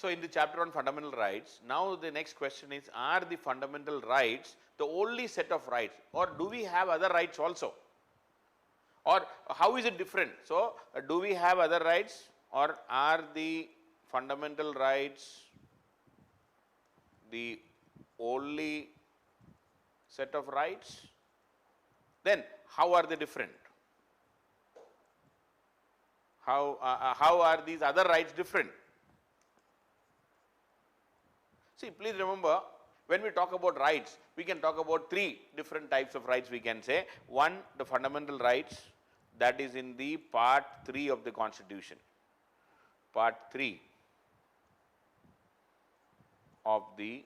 So, in the chapter on fundamental rights, now the next question is, are the fundamental rights the only set of rights, or do we have other rights also, or how is it different? So, do we have other rights, or are the fundamental rights the only set of rights? Then how are they different? How are these other rights different? See, please remember, when we talk about rights, we can talk about three different types of rights we can say. One, the fundamental rights, that is in the part 3 of the Constitution. Part 3 of the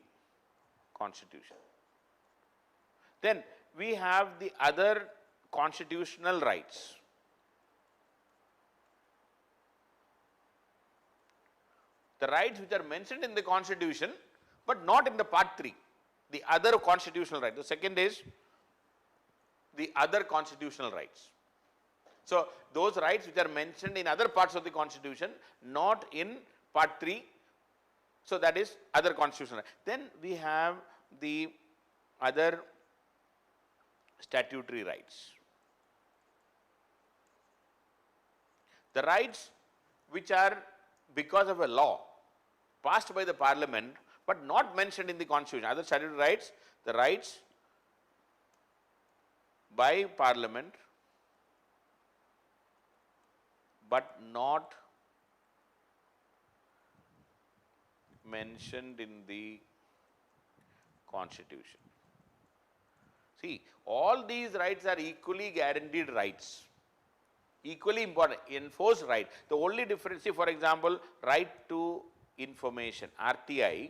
Constitution. Then we have the other constitutional rights. The rights which are mentioned in the Constitution, but not in the part 3, the other constitutional rights. The second is the other constitutional rights. So, those rights which are mentioned in other parts of the Constitution, not in part 3, so that is other constitutional rights. Then we have the other statutory rights. The rights which are because of a law passed by the Parliament, but not mentioned in the Constitution. Other statutory rights, the rights by Parliament, but not mentioned in the Constitution. See, all these rights are equally guaranteed rights, equally important, enforced right. The only difference, see, for example, right to information, RTI,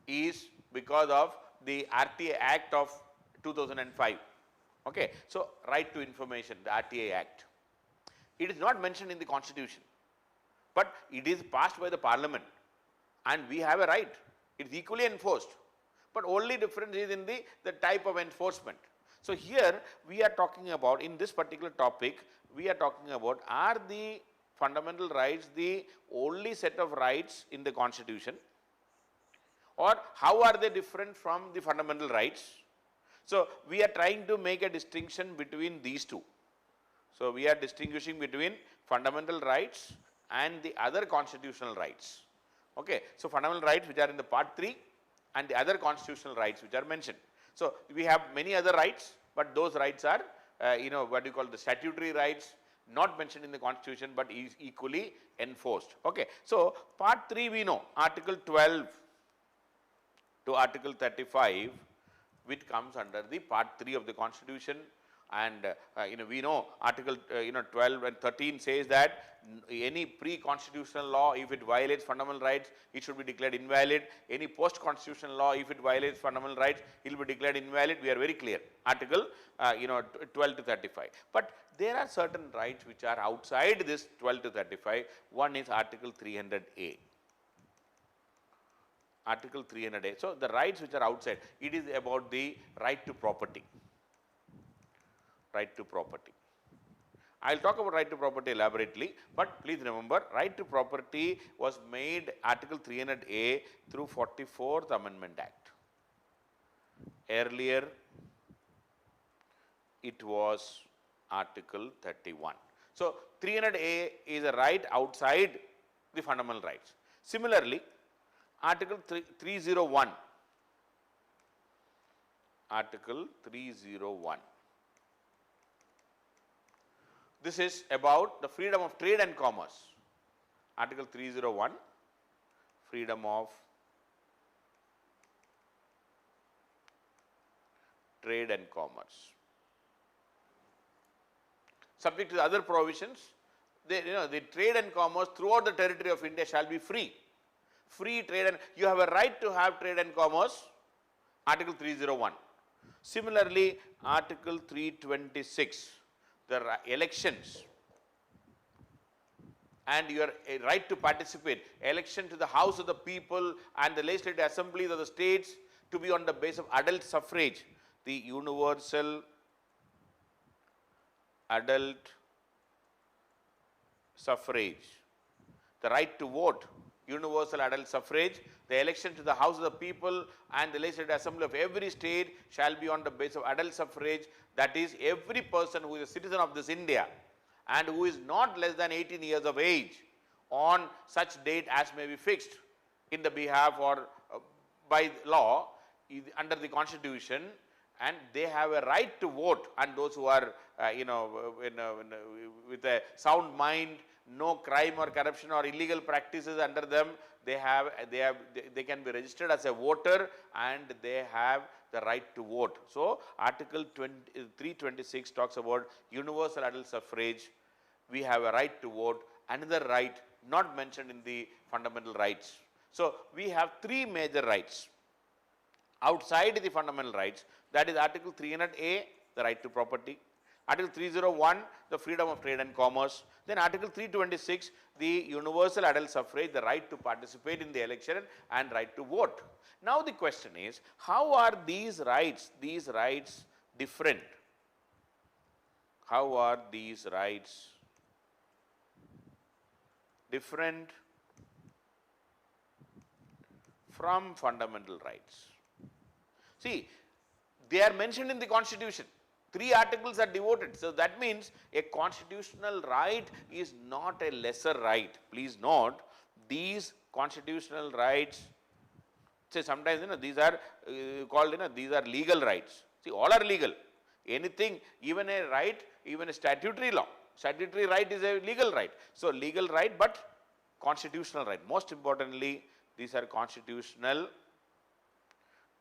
is because of the RTI Act of 2005. Okay. So, right to information, the RTI Act. It is not mentioned in the Constitution, but it is passed by the Parliament and we have a right. It is equally enforced, but only difference is in the type of enforcement. So, here we are talking about, in this particular topic, we are talking about, are the fundamental rights the only set of rights in the Constitution, or how are they different from the fundamental rights? So, we are trying to make a distinction between these two. So, we are distinguishing between fundamental rights and the other constitutional rights. Okay. So, fundamental rights which are in the part 3 and the other constitutional rights which are mentioned. So, we have many other rights, but those rights are what you call the statutory rights, not mentioned in the Constitution, but is equally enforced. Okay. So, part 3 we know Article 12 to Article 35, which comes under the part 3 of the Constitution, and we know Article 12 and 13 says that any pre-constitutional law, if it violates fundamental rights, it should be declared invalid. Any post-constitutional law, if it violates fundamental rights, it will be declared invalid. We are very clear. Article 12 to 35. But there are certain rights which are outside this 12 to 35. One is Article 300A. Article 300A. So, the rights which are outside, it is about the right to property. Right to property. I will talk about right to property elaborately, but please remember, right to property was made Article 300A through 44th Amendment Act. Earlier, it was Article 31. So, 300A is a right outside the fundamental rights. Similarly, Article 301, Article 301. This is about the freedom of trade and commerce. Article 301, freedom of trade and commerce. Subject to the other provisions, the trade and commerce throughout the territory of India shall be free. Free trade, and you have a right to have trade and commerce, Article 301. Similarly, Article 326, the elections and your right to participate, election to the House of the People and the legislative assemblies of the states to be on the basis of adult suffrage, the universal adult suffrage, the right to vote, universal adult suffrage. The election to the House of the People and the Legislative Assembly of every state shall be on the basis of adult suffrage. That is, every person who is a citizen of this India and who is not less than 18 years of age on such date as may be fixed in the behalf or by law under the Constitution, and they have a right to vote, and those who are with a sound mind, no crime or corruption or illegal practices under them, they can be registered as a voter and they have the right to vote. So Article 326 talks about universal adult suffrage. We have a right to vote, another right not mentioned in the fundamental rights. So we have three major rights outside the fundamental rights, that is Article 300A, the right to property, Article 301, the freedom of trade and commerce, then Article 326, the universal adult suffrage, the right to participate in the election and right to vote. Now the question is, how are these rights different? How are these rights different from fundamental rights? See, they are mentioned in the Constitution. 3 articles are devoted. So that means a constitutional right is not a lesser right. Please note, these constitutional rights, say sometimes these are called these are legal rights. See, all are legal. Anything, even a right, even a statutory law. Statutory right is a legal right. So legal right, but constitutional right. Most importantly, these are constitutional.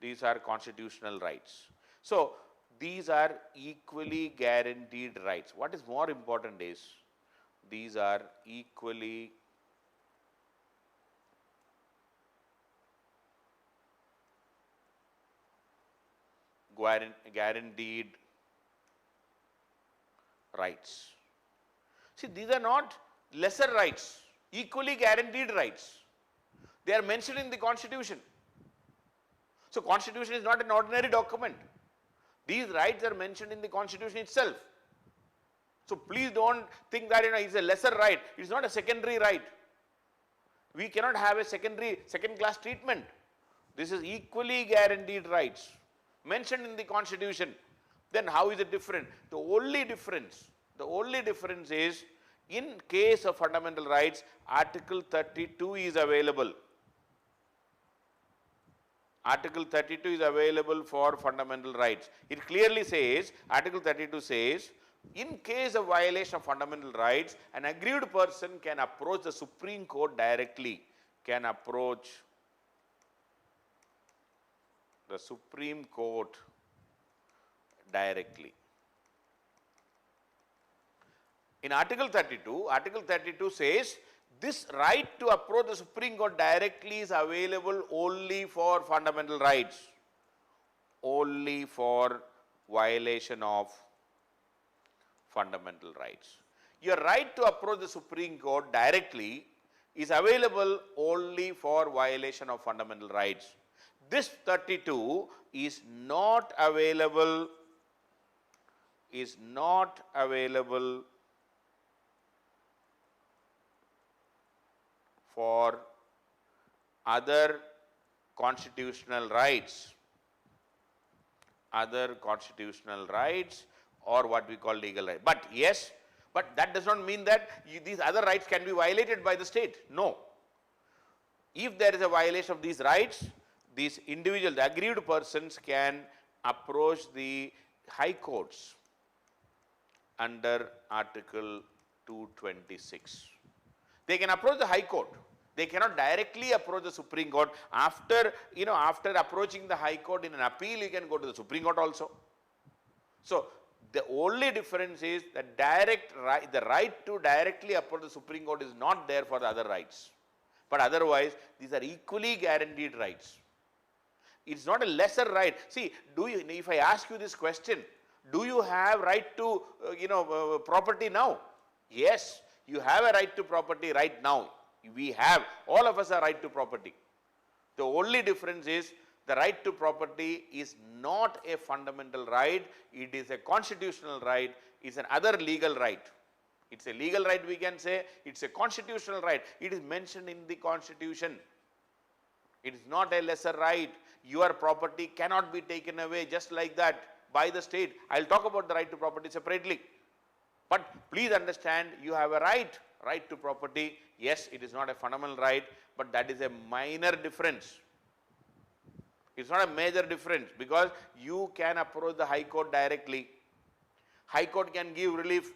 These are constitutional rights. So these are equally guaranteed rights. What is more important is these are equally guaranteed rights. See, these are not lesser rights, equally guaranteed rights. They are mentioned in the Constitution. So Constitution is not an ordinary document. These rights are mentioned in the Constitution itself. So please don't think that it's a lesser right. It's not a secondary right. We cannot have a second-class treatment. This is equally guaranteed rights mentioned in the Constitution. Then how is it different? The only difference is, in case of fundamental rights, Article 32 is available. Article 32 is available for fundamental rights. It clearly says, Article 32 says, in case of violation of fundamental rights, an aggrieved person can approach the Supreme Court directly, can approach the Supreme Court directly. In Article 32 says, this right to approach the Supreme Court directly is available only for fundamental rights, only for violation of fundamental rights. Your right to approach the Supreme Court directly is available only for violation of fundamental rights. This 32 is not available for other constitutional rights, or what we call legal rights. But yes, but that does not mean that these other rights can be violated by the state. No. If there is a violation of these rights, these individuals, the aggrieved persons, can approach the high courts under Article 226. They can approach the High Court. They cannot directly approach the Supreme Court. After approaching the High Court in an appeal, you can go to the Supreme Court also. So the only difference is that the right to directly approach the Supreme Court is not there for the other rights. But otherwise, these are equally guaranteed rights. It's not a lesser right. See, if I ask you this question, do you have right to property now? Yes. You have a right to property right now. All of us have right to property. The only difference is the right to property is not a fundamental right, it is a constitutional right, it's another legal right. It's a legal right, we can say, it's a constitutional right. It is mentioned in the constitution. It is not a lesser right. Your property cannot be taken away just like that by the state. I'll talk about the right to property separately. But please understand, you have a right to property. Yes, it is not a fundamental right, but that is a minor difference. It's not a major difference, because you can approach the High Court directly. High Court can give relief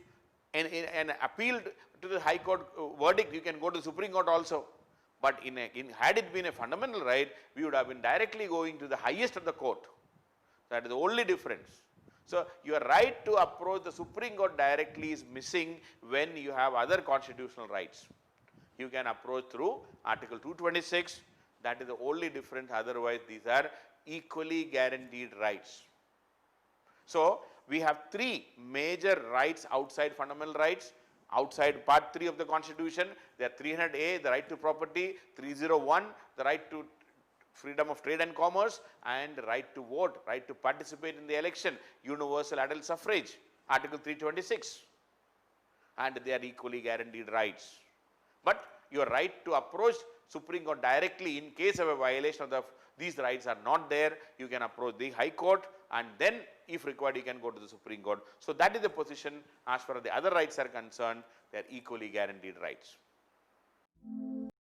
and appeal to the High Court verdict. You can go to the Supreme Court also. But had it been a fundamental right, we would have been directly going to the highest of the court. That is the only difference. So your right to approach the Supreme Court directly is missing when you have other constitutional rights. You can approach through Article 226. That is the only difference. Otherwise, these are equally guaranteed rights. So we have three major rights outside fundamental rights. Outside Part 3 of the Constitution, there are 300A, the right to property, 301, the right to freedom of trade and commerce, and right to vote, right to participate in the election, universal adult suffrage, Article 326. And they are equally guaranteed rights. But your right to approach Supreme Court directly in case of a violation of these rights are not there, you can approach the High Court, and then if required you can go to the Supreme Court. So that is the position as far as the other rights are concerned. They are equally guaranteed rights.